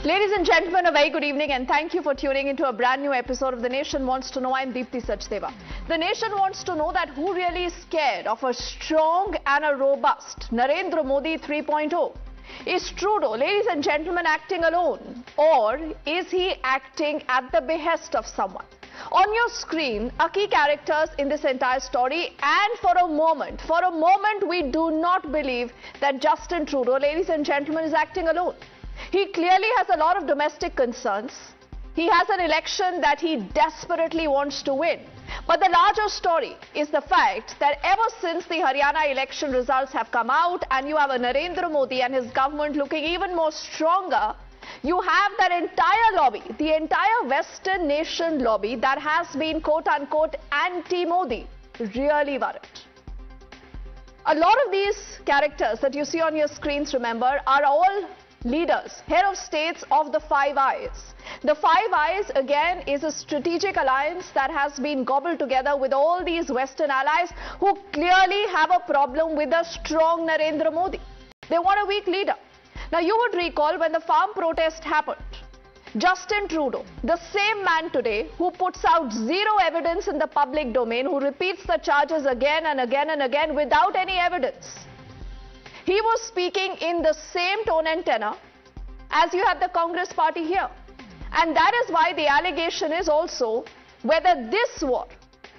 Ladies and gentlemen, a very good evening and thank you for tuning into a brand new episode of The Nation Wants to Know. I'm Deepthi Sachdeva. The Nation wants to know that who really is scared of a strong and a robust Narendra Modi 3.0? Is Trudeau, ladies and gentlemen, acting alone, or is he acting at the behest of someone? On your screen are key characters in this entire story, and for a moment we do not believe that Justin Trudeau, ladies and gentlemen, is acting alone. He clearly has a lot of domestic concerns. He has an election that he desperately wants to win. But the larger story is the fact that ever since the Haryana election results have come out and you have a Narendra Modi and his government looking even more stronger, you have that entire lobby, the entire Western nation lobby that has been quote-unquote anti-Modi, really worried. A lot of these characters that you see on your screens, remember, are all leaders, head of states of the Five Eyes. The Five Eyes, again, is a strategic alliance that has been gobbled together with all these Western allies who clearly have a problem with a strong Narendra Modi. They want a weak leader. Now, you would recall when the farm protest happened, Justin Trudeau, the same man today who puts out zero evidence in the public domain, who repeats the charges again and again and again without any evidence. He was speaking in the same tone and tenor as you have the Congress party here. And that is why the allegation is also whether this war,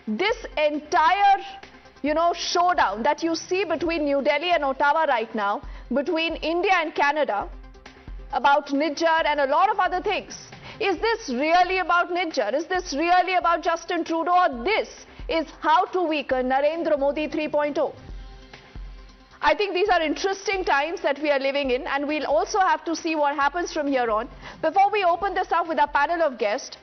this entire, showdown that you see between New Delhi and Ottawa right now, between India and Canada, about Niger and a lot of other things. Is this really about Niger? Is this really about Justin Trudeau? Or this is how to weaken Narendra Modi 3.0? I think these are interesting times that we are living in, and we'll also have to see what happens from here on. Before we open this up with our panel of guests,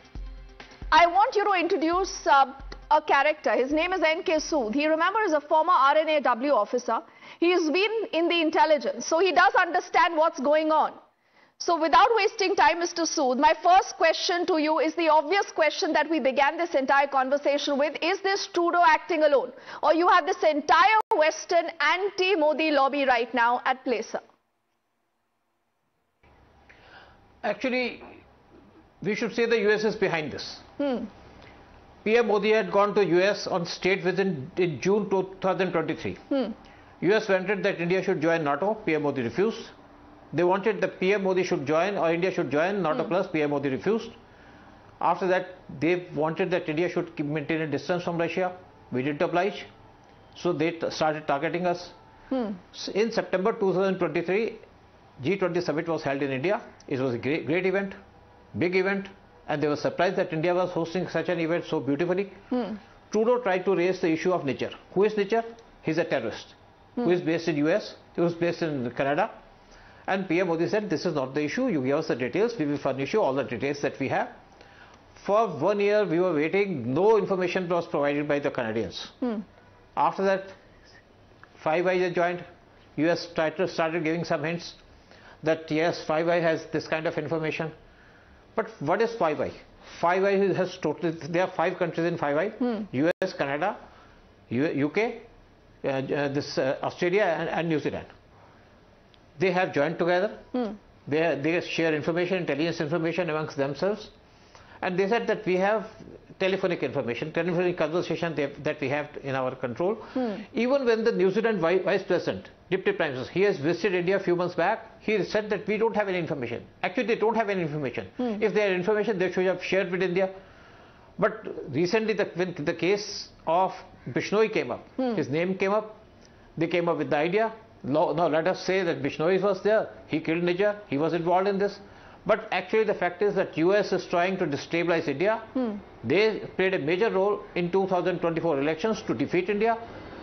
I want you to introduce a character. His name is N.K. Sood. He, remember, is a former RNAW officer. He's been in the intelligence, so he does understand what's going on. So without wasting time, Mr. Sood, my first question to you is the obvious question that we began this entire conversation with. Is this Trudeau acting alone? Or you have this entire Western anti-Modi lobby right now at play, sir? Actually, we should say the US is behind this. PM Modi had gone to US on state visit in June 2023. US wanted that India should join NATO. PM Modi refused. They wanted that PM Modi should join, or India should join NATO plus. PM Modi refused. After that, they wanted that India should maintain a distance from Russia. We didn't oblige. So they started targeting us. In September 2023, G20 summit was held in India. It was a great event, big event, and they were surprised that India was hosting such an event so beautifully. Trudeau tried to raise the issue of Niger. Who is Niger? He's a terrorist who is based in US, he was based in Canada. And PM Modi said, this is not the issue, you give us the details, we will furnish you all the details that we have. For 1 year, we were waiting, no information was provided by the Canadians. After that, Five Eyes joined, US started giving some hints that yes, Five Eyes has this kind of information. But what is Five Eyes? Five Eyes has totally, there are 5 countries in Five Eyes, US, Canada, UK, Australia and New Zealand. They have joined together. They share information, intelligence information amongst themselves. And they said that we have telephonic information, telephonic conversation that we have in our control. Even when the New Zealand Vice President, Deputy Prime Minister, he has visited India a few months back, he said that we don't have any information. Actually, they don't have any information. If they had information, they should have shared with India. But recently, when the case of Bishnoi came up, his name came up, they came up with the idea. Now let us say that Bishnoi was there, he killed Niger, he was involved in this. But actually the fact is that US is trying to destabilize India. They played a major role in 2024 elections to defeat India.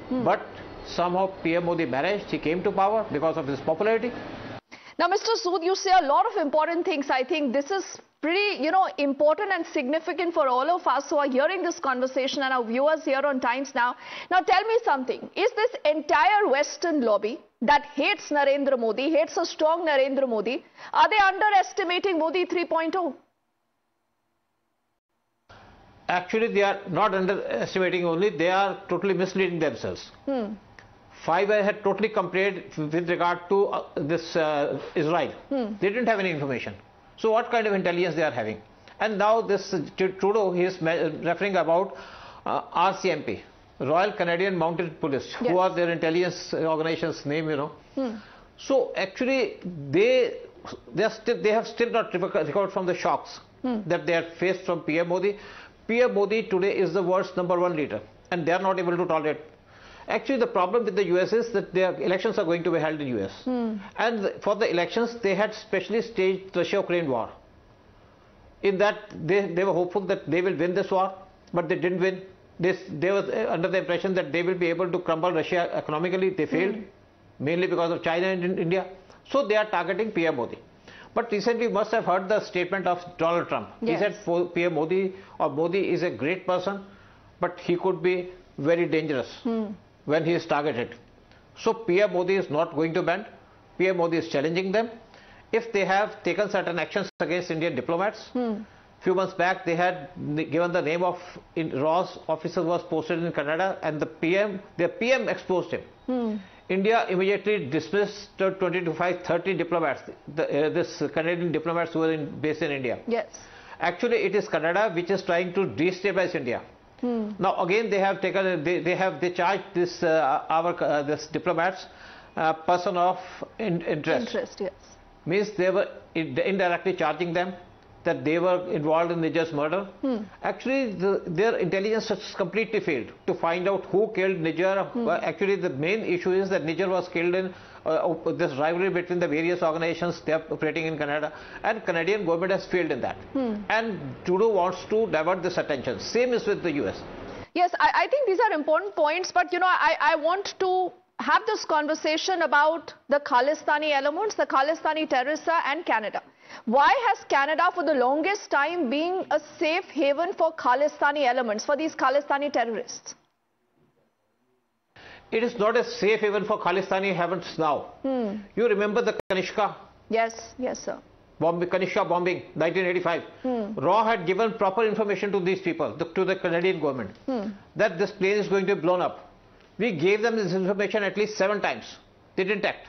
But somehow PM Modi managed, he came to power because of his popularity. Now, Mr. Sood, you say a lot of important things. I think this is pretty, important and significant for all of us who are hearing this conversation and our viewers here on Times Now. Now, tell me something. Is this entire Western lobby that hates Narendra Modi, hates a strong Narendra Modi, are they underestimating Modi 3.0? Actually, they are not underestimating only, they are totally misleading themselves. Five Eyes had totally compared with regard to Israel. They didn't have any information. So what kind of intelligence they are having? And now this Trudeau, he is referring about RCMP, Royal Canadian Mounted Police, yes, who are their intelligence organization's name, you know. So actually they have still not recovered from the shocks that they have faced from PM Modi. PM Modi today is the world's #1 leader, and they are not able to tolerate. Actually, the problem with the US is that their elections are going to be held in US. And for the elections, they had specially staged the Russia-Ukraine war. In that, they were hopeful that they will win this war, but they didn't win. They were under the impression that they will be able to crumble Russia economically. They failed, mainly because of China and India. So they are targeting PM Modi. But recently you must have heard the statement of Donald Trump. Yes. He said PM Modi or Modi is a great person, but he could be very dangerous when he is targeted. So PM Modi is not going to bend. PM Modi is challenging them. If they have taken certain actions against Indian diplomats, few months back they had given the name of Ross officer was posted in Canada, and their PM exposed him. India immediately dismissed 30 diplomats, this Canadian diplomats who were based in India. Yes. Actually, it is Canada which is trying to destabilize India. Now again, they have taken, they charged this this diplomats person of interest. Yes. Means they were indirectly charging them that they were involved in Nijar's murder. Actually, their intelligence has completely failed to find out who killed Nijar. Actually, the main issue is that Nijar was killed in this rivalry between the various organizations they are operating in Canada, and Canadian government has failed in that. And Trudeau wants to divert this attention. Same is with the US. Yes, I think these are important points, but you know, I want to have this conversation about the Khalistani elements, the Khalistani terrorists and Canada. Why has Canada for the longest time been a safe haven for Khalistani elements, for these Khalistani terrorists? It is not a safe haven for Khalistani havens now. You remember the Kanishka? Yes, yes sir. Kanishka bombing, 1985. RAW had given proper information to these people, to the Canadian government, that this plane is going to be blown up. We gave them this information at least 7 times. They didn't act.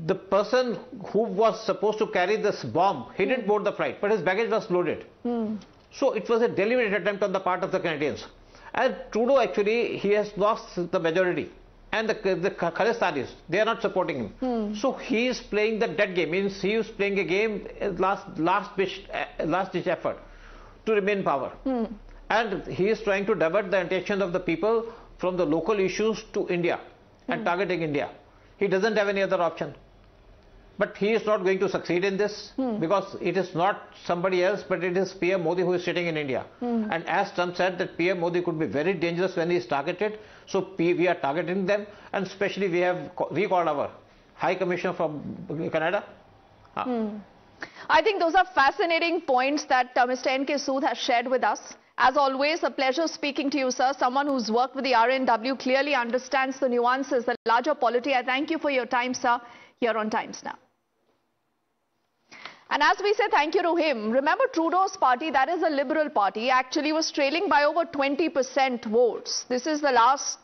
The person who was supposed to carry this bomb, he didn't board the flight, but his baggage was loaded. So it was a deliberate attempt on the part of the Canadians. And Trudeau actually, he has lost the majority. And the Khalistanis, they are not supporting him. So he is playing the dead game. Means he is playing a game, last ditch effort to remain in power. And he is trying to divert the attention of the people from the local issues to India and targeting India. He doesn't have any other option. But he is not going to succeed in this because it is not somebody else, but it is PM Modi who is sitting in India. And as Trump said, that PM Modi could be very dangerous when he is targeted. So we are targeting them, and especially we have recalled our High Commissioner from Canada. I think those are fascinating points that Mr. N.K. Sood has shared with us. As always, a pleasure speaking to you, sir. Someone who's worked with the RNW, clearly understands the nuances, the larger polity. I thank you for your time, sir, here on Times Now. And as we say thank you to him, remember Trudeau's party, that is a Liberal party, actually was trailing by over 20% votes. This is the last,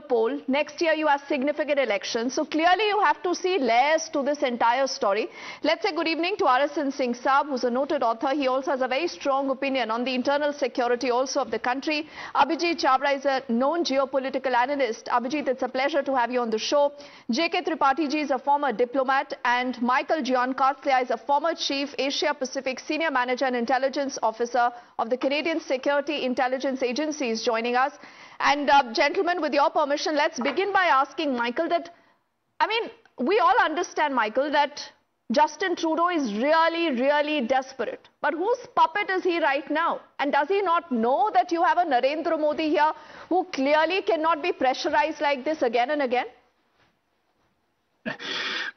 poll. Next year you have significant elections. So clearly you have to see layers to this entire story. Let's say good evening to Arasin Singh Saab, who's a noted author. He also has a very strong opinion on the internal security also of the country. Abhijit Chavra is a known geopolitical analyst. Abhijit, it's a pleasure to have you on the show. J.K. Tripathi ji is a former diplomat, and Michael Giancarlo is a former Chief Asia Pacific Senior Manager and Intelligence Officer of the Canadian Security Intelligence Agency is joining us. And gentlemen, with your permission, let's begin by asking Michael that, we all understand, Michael, that Justin Trudeau is really, really desperate. But whose puppet is he right now? And does he not know that you have a Narendra Modi here who clearly cannot be pressurized like this again and again?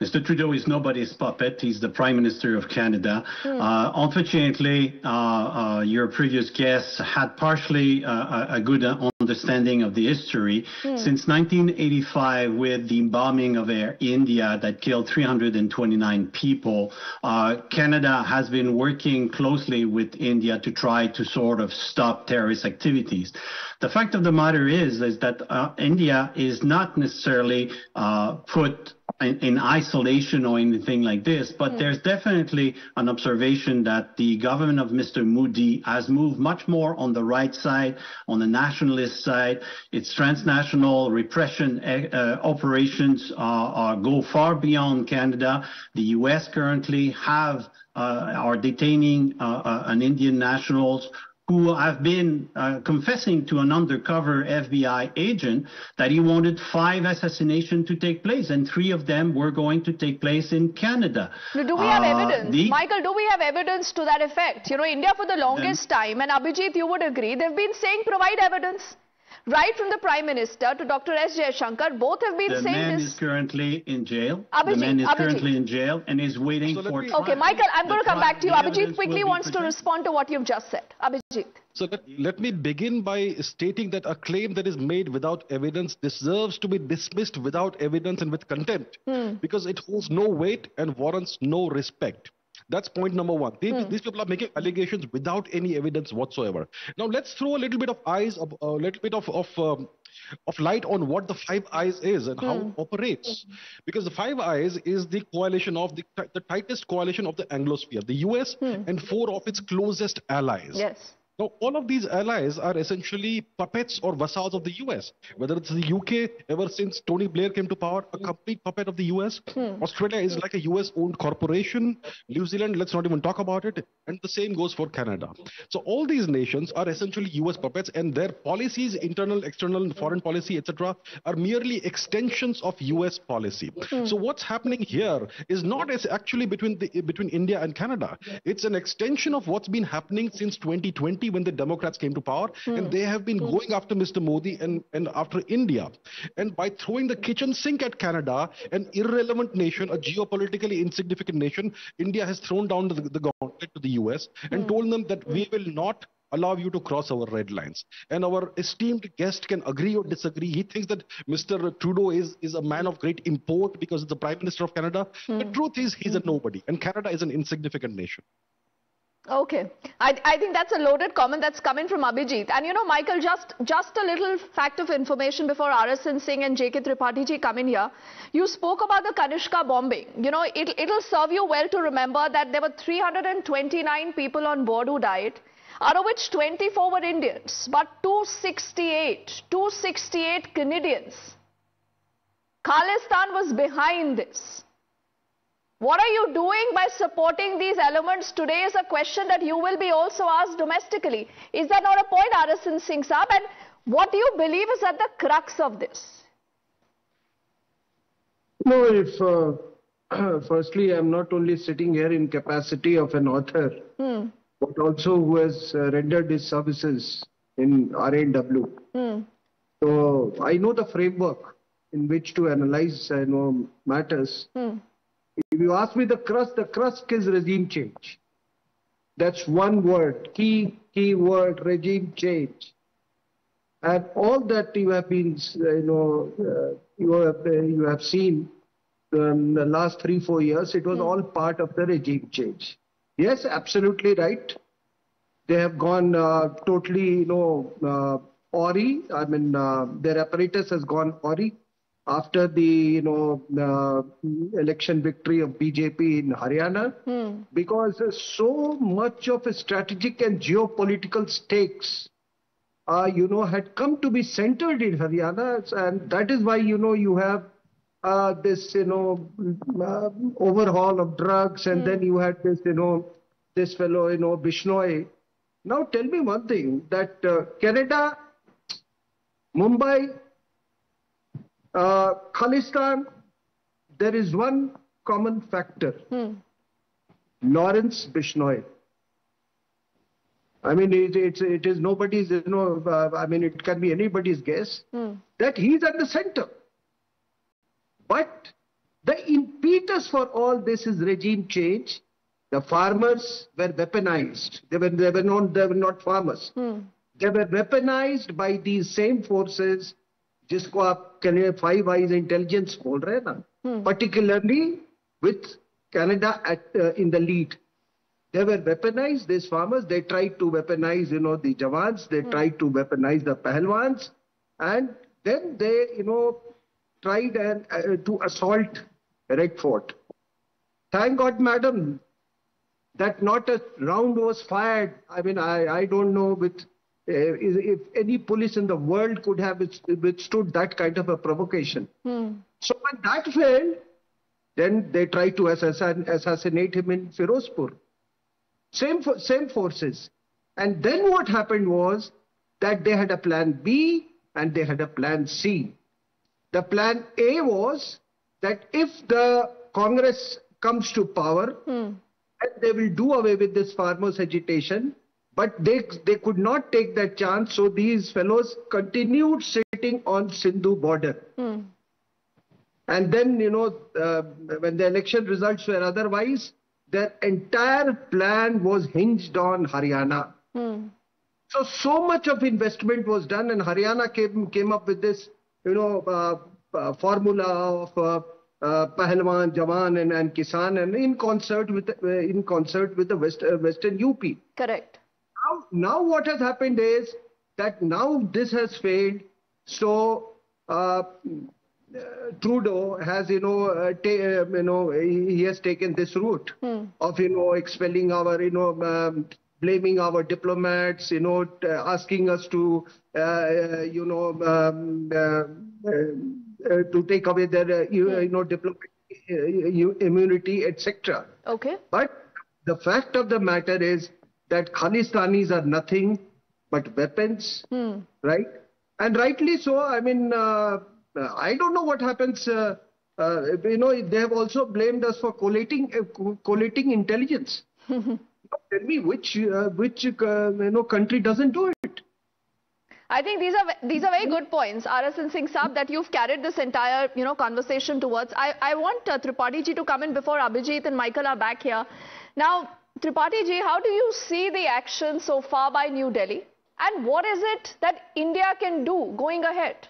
Mr. Trudeau is nobody's puppet. He's the Prime Minister of Canada. Unfortunately, your previous guest had partially a good understanding of the history. Since 1985, with the bombing of Air India that killed 329 people, Canada has been working closely with India to try to sort of stop terrorist activities. The fact of the matter is that India is not necessarily put in isolation or anything like this, but there's definitely an observation that the government of Mr. Modi has moved much more on the right side, on the nationalist side. Its transnational repression operations go far beyond Canada. The U.S. currently are detaining an Indian nationals who have been confessing to an undercover FBI agent that he wanted 5 assassinations to take place, and 3 of them were going to take place in Canada. Do we have evidence? Michael, do we have evidence to that effect? You know, India for the longest time, and Abhijit, you would agree, they've been saying provide evidence. Right from the Prime Minister to Dr. S. Jaishankar, both have been saying this. The man is currently in jail. Abhijit, the man is currently in jail and is waiting for trial. Okay, Michael, I'm going to come back to you. Abhijit quickly wants to respond to what you've just said. Abhijit. So let me begin by stating that a claim that is made without evidence deserves to be dismissed without evidence and with contempt, because it holds no weight and warrants no respect. That's point number one. These people are making allegations without any evidence whatsoever. Now let's throw a little bit of light on what the Five Eyes is and how it operates. Because the Five Eyes is the coalition of the tightest coalition of the Anglosphere, the US and 4 of its closest allies. Yes. Now, all of these allies are essentially puppets or vassals of the US. Whether it's the UK, ever since Tony Blair came to power, a complete puppet of the US. Australia is like a US-owned corporation. New Zealand, let's not even talk about it. And the same goes for Canada. So all these nations are essentially US puppets, and their policies, internal, external, foreign policy, etc., are merely extensions of US policy. So what's happening here is not actually between India and Canada. It's an extension of what's been happening since 2020. When the Democrats came to power, and they have been going after Mr. Modi and after India. And by throwing the kitchen sink at Canada, an irrelevant nation, a geopolitically insignificant nation, India has thrown down the gauntlet to the US and told them that we will not allow you to cross our red lines. And our esteemed guest can agree or disagree. He thinks that Mr. Trudeau is a man of great import because he's the Prime Minister of Canada. The truth is he's a nobody, and Canada is an insignificant nation. Okay. I think that's a loaded comment that's coming from Abhijit. And you know, Michael, just a little fact of information before RSN Singh and JK Tripathi ji come in here. You spoke about the Kanishka bombing. You know, it'll serve you well to remember that there were 329 people on board who died, out of which 24 were Indians, but 268 Canadians. Khalistan was behind this. What are you doing by supporting these elements today is a question that you will be also asked domestically. Is that not a point, RSN Singh Saab? And what do you believe is at the crux of this? No, if firstly, I'm not only sitting here in capacity of an author, but also who has rendered his services in RAW. So I know the framework in which to analyze matters. If you ask me the crust is regime change. That's one word, key word, regime change. And all that you have been, you have seen in the last 3-4 years, it was all part of the regime change. Yes, absolutely right. They have gone totally, awry. I mean, their apparatus has gone awry after the election victory of BJP in Haryana, because so much of a strategic and geopolitical stakes had come to be centered in Haryana, and that is why you have this overhaul of drugs, and then you had this this fellow Bishnoi. Now tell me one thing, that Canada, Mumbai, Khalistan, there is one common factor. Lawrence Bishnoi. I mean, it is nobody's, I mean, it can be anybody's guess that he's at the center. But the impetus for all this is regime change. The farmers were weaponized. They were not farmers. They were weaponized by these same forces, जिसको आप Five Eyes intelligence बोल रहे हैं ना, particularly with Canada in the lead. They were weaponized, these farmers. They tried to weaponize, the Jawans. They tried to weaponize the Pahalwans, and then they, tried to assault Red Fort. Thank God, madam, that not a round was fired. I mean, I don't know if any police in the world could have withstood that kind of a provocation. So when that failed, then they tried to assassinate him in Firozpur. Same forces. And then what happened was that they had a plan B and they had a plan C. The plan A was that if the Congress comes to power, they will do away with this farmers' agitation, but they could not take that chance, so these fellows continued sitting on Sindhu border. And then, you know, when the election results were otherwise, their entire plan was hinged on Haryana. So much of investment was done, and Haryana came up with this, you know, formula of Pahalwan, Jawan, and Kisan, and in concert with the Western UP. Correct. Now what has happened is that now this has failed. So Trudeau has, he has taken this route of, expelling our, blaming our diplomats, asking us to, to take away their, diplomatic immunity, etc. Okay. But the fact of the matter is that Khalistanis are nothing but weapons, right? And rightly so. I mean, I don't know what happens. They have also blamed us for collating intelligence. Tell me which country doesn't do it. I think these are very good points, RS and Singh Saab, that you've carried this entire conversation towards. I want Tripathi ji to come in before Abhijit and Michael are back here. Now, Tripathi ji, how do you see the action so far by New Delhi, and what is it that India can do going ahead?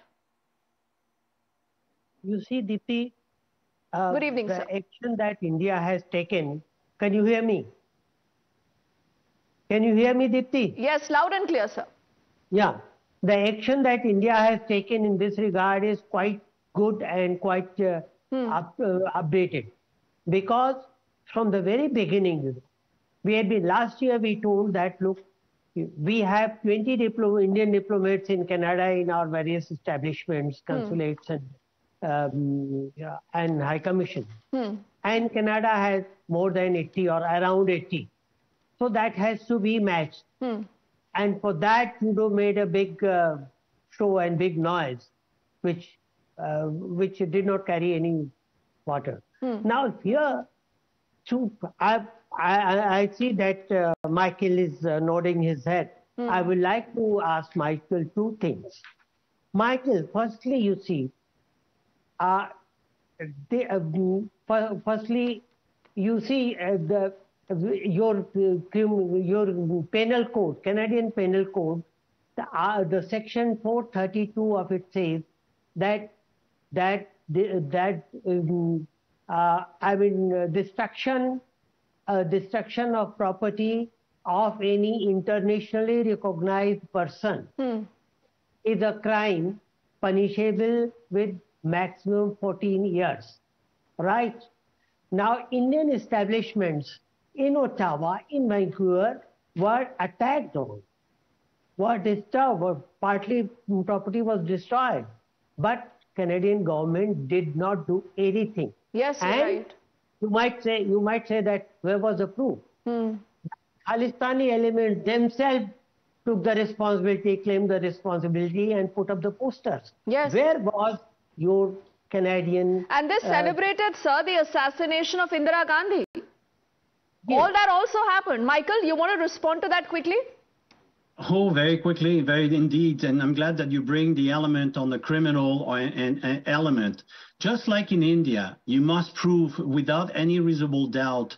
You see, Deepti, good evening, the sir. action that India has taken. Can you hear me? Can you hear me, Deepti? Yes, loud and clear, sir. Yeah. The action that India has taken in this regard is quite good and quite updated. Because from the very beginning, last year we told that, look, we have 20 Indian diplomats in Canada in our various establishments, consulates and High Commission. And Canada has more than 80 or around 80. So that has to be matched. And for that, Trudeau made a big show and big noise, which did not carry any water. Now here, I see that Michael is nodding his head. I would like to ask Michael two things. Michael, firstly, you see, your penal code, Canadian Penal Code, the section 432 of it says that destruction of property of any internationally recognized person is a crime punishable with maximum 14 years. Right? Now, Indian establishments in Ottawa, in Vancouver, were attacked on, were disturbed, partly property was destroyed. But Canadian government did not do anything. Yes, and right. You might say that where was the proof? Khalistani elements themselves took the responsibility, claimed the responsibility, and put up the posters. Yes. Where was your Canadian? And they celebrated, sir, the assassination of Indira Gandhi. Yes. All that also happened. Michael, you want to respond to that quickly? Oh, very quickly, very indeed. And I'm glad that you bring the element on the criminal element. Just like in India, you must prove without any reasonable doubt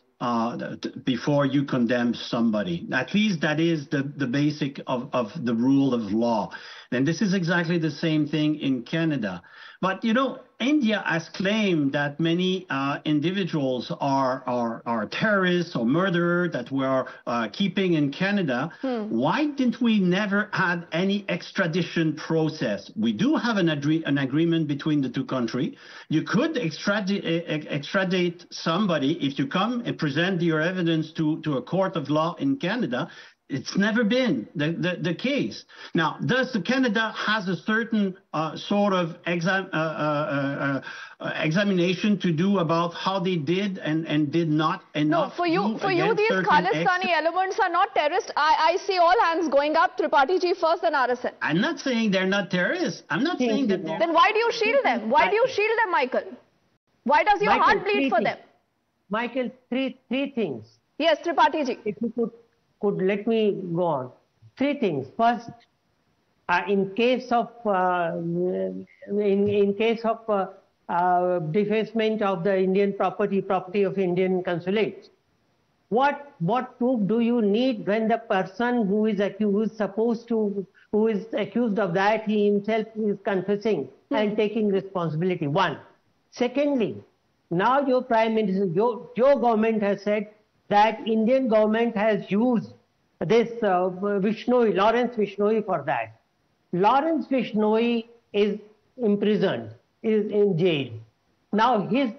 before you condemn somebody. At least that is the basic of the rule of law. And this is exactly the same thing in Canada. But India has claimed that many individuals are terrorists or murderers that we are keeping in Canada. Why didn't we never had any extradition process? We do have an agreement between the two countries. You could extradite somebody if you come and present your evidence to a court of law in Canada. It's never been the case. Now, does Canada has a certain sort of examination to do about how they did and did not enough? No, for you, these Khalistani elements are not terrorists. I see all hands going up. Tripathi ji first, then RSN. I'm not saying they're not terrorists. I'm not saying that. Then why do you shield them? Why do you shield them, Michael? Why does your heart bleed for them? Michael, three things. Yes, Tripathi ji. If you could let me go on. Three things. First, in case of defacement of the Indian property of Indian consulates, what proof do you need when the person who is accused of that, he himself is confessing and taking responsibility? One. Secondly, now your Prime Minister, your government has said that Indian government has used this Lawrence Vishnoi for that. Lawrence Vishnoi is imprisoned, is in jail. Now his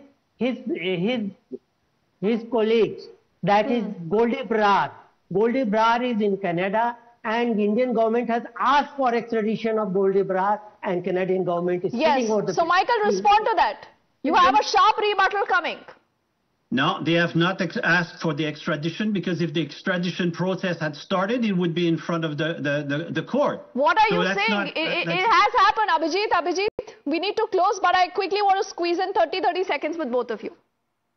colleagues, that is Goldie Brar. Goldie Brar is in Canada, and Indian government has asked for extradition of Goldie Brar, and Canadian government is sitting over the... So Michael, respond to that. You have a sharp rebuttal coming. No, they have not asked for the extradition, because if the extradition process had started, it would be in front of the court. What are you saying? It has happened, Abhijit. We need to close, but I quickly want to squeeze in 30 seconds with both of you.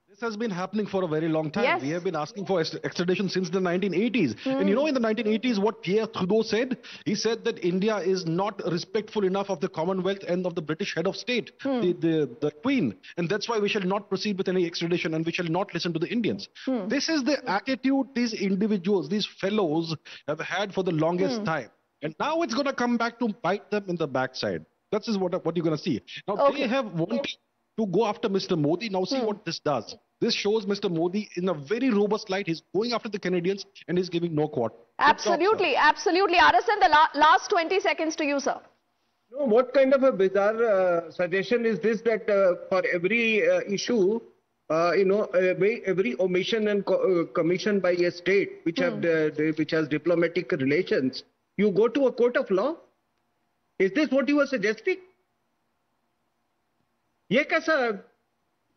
This has been happening for a very long time. Yes. We have been asking for extradition since the 1980s. And in the 1980s, what Pierre Trudeau said? He said that India is not respectful enough of the Commonwealth and of the British head of state, the Queen. And that's why we shall not proceed with any extradition, and we shall not listen to the Indians. This is the attitude these individuals, these fellows have had for the longest time. And now it's going to come back to bite them in the backside. That is what you're going to see. Now, they have wanted to go after Mr. Modi. Now see what this does. This shows Mr. Modi in a very robust light. He's going after the Canadians and he's giving no quarter. Absolutely, absolutely. RSN, the last 20 seconds to you, sir. No, what kind of a bizarre suggestion is this, that for every issue, every omission and commission by a state which has diplomatic relations, you go to a court of law? Is this what you are suggesting? ये कैसा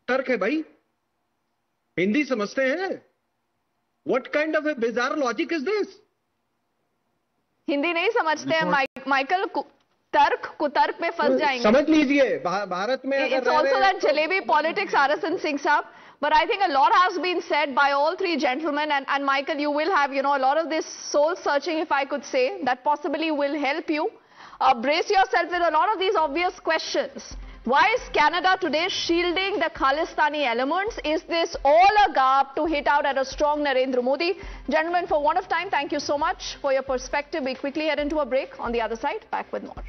तर्क है भाई? हिंदी समझते हैं? What kind of a bizarre logic is this? Hindi नहीं समझते हैं माइकल, तर्क कुतर्क में फंस जाएंगे. समझ लीजिए, भारत में It's also that jalebi politics, RSN Singh Saab. But I think a lot has been said by all three gentlemen, and Michael, you will have, a lot of this soul searching, if I could say, that possibly will help you. Brace yourself with a lot of these obvious questions. Why is Canada today shielding the Khalistani elements? Is this all a garb to hit out at a strong Narendra Modi? Gentlemen, for want of time, thank you so much for your perspective. We quickly head into a break. On the other side, back with more.